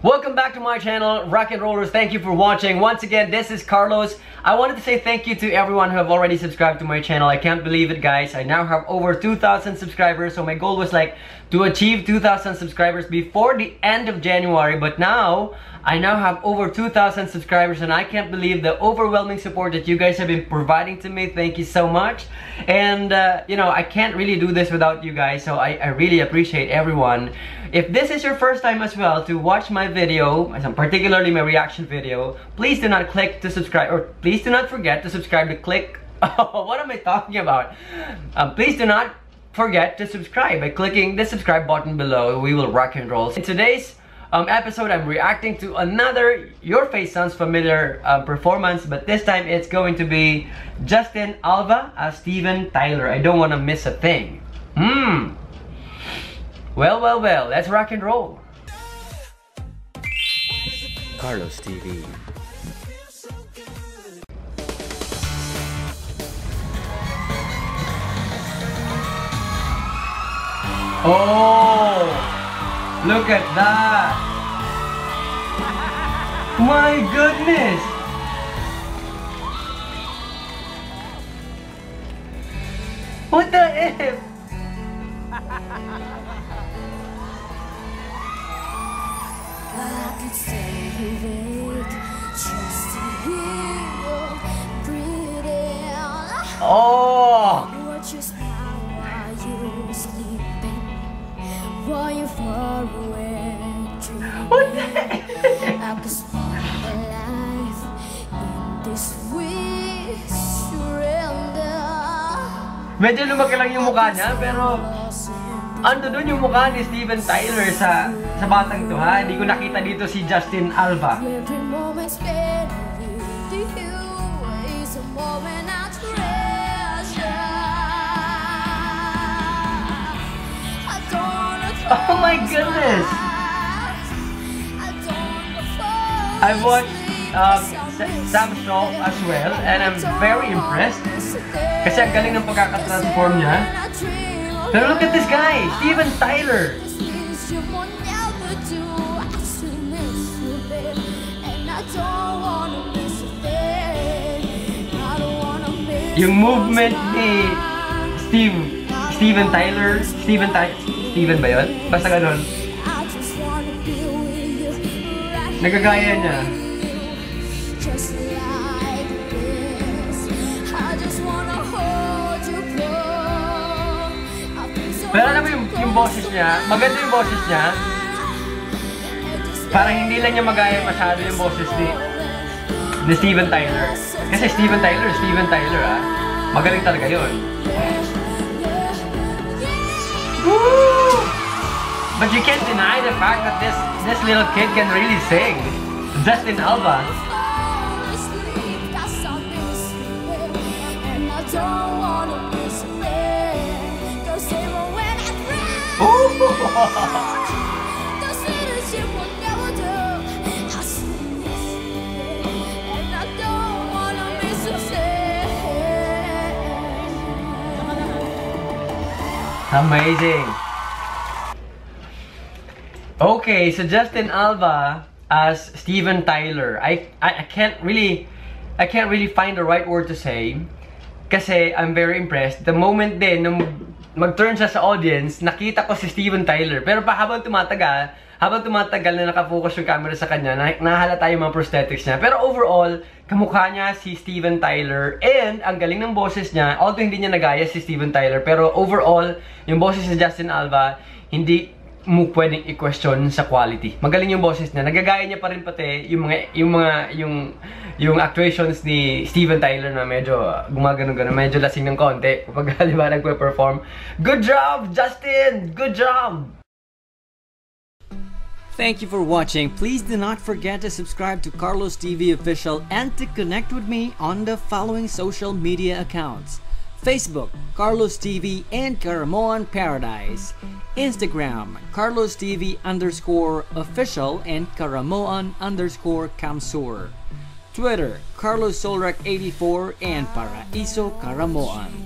Welcome back to my channel, Rock and Rollers. Thank you for watching. Once again, this is Carlos. I wanted to say thank you to everyone who have already subscribed to my channel. I can't believe it, guys. I now have over 2,000 subscribers. So my goal was like to achieve 2,000 subscribers before the end of January. But now, I now have over 2,000 subscribers and I can't believe the overwhelming support that you guys have been providing to me. Thank you so much. And, you know, I can't really do this without you guys. So I really appreciate everyone. If this is your first time as well to watch my video, particularly my reaction video, please do not click to subscribe, or please do not forget to subscribe to click. What am I talking about? Please do not forget to subscribe by clicking the subscribe button below. We will rock and roll. In today's episode, I'm reacting to another Your Face Sounds Familiar performance, but this time it's going to be Justin Alva as Steven Tyler. I don't want to miss a thing. Well, let's rock and roll. Carlos TV. Oh, look at that. My goodness. What the F? I could stay awake just to hear you breathing. Oh! Watch you smile while you're sleeping, while you're far away dreaming. What the heck? I could spend a life in this way, surrender. Medyo lumaki lang yung mukha niya, pero ando doon yung mukha ni Steven Tyler sa batang to, ha? Hindi ko nakita dito si Justin Alva. Every moment spent with you is a moment I treasure. I don't wanna Oh my goodness! I've watched Sam Shaw as well, and I'm very impressed. Kasi ang galing ng pagkakatransform niya. Pero look at this guy, Steven Tyler. Yung movement ni Steven Tyler, Steven ba yun? Basta ganun. Nagagaya niya. Pero alam mo yung boses niya, maganda yung boses niya. Parang hindi lang niya magaya masyado yung boses ni Steven Tyler. Kasi Steven Tyler ah. Magaling talaga yun. Woo! But you can't deny the fact that this little kid can really sing. Justin Alva. Amazing. Okay, so Justin Alva as Steven Tyler. I can't really find the right word to say kasi I'm very impressed. The moment din nung mag-turn siya sa audience, nakita ko si Steven Tyler. Pero habang tumatagal na nakafocus yung camera sa kanya, nahalata yung mga prosthetics niya. Pero overall, kamukha niya si Steven Tyler. And ang galing ng boses niya, although hindi niya nagaya si Steven Tyler, pero overall, yung boses ni Justin Alva, hindi mo pwedeng i-question sa quality. Magaling yung boses niya. Nagagaya niya pa rin pati yung actuations ni Steven Tyler na medyo gumagano-gano, medyo lasing ng konti kapag halimbawa nagpe-perform. Good job, Justin! Good job! Thank you for watching. Please do not forget to subscribe to Carlos TV Official and to connect with me on the following social media accounts: Facebook, Carlos TV and Caramoan Paradise; Instagram, Carlos TV _official and Caramoan _Kamsur; Twitter, Carlos Solrak 84 and Paraiso Caramoan.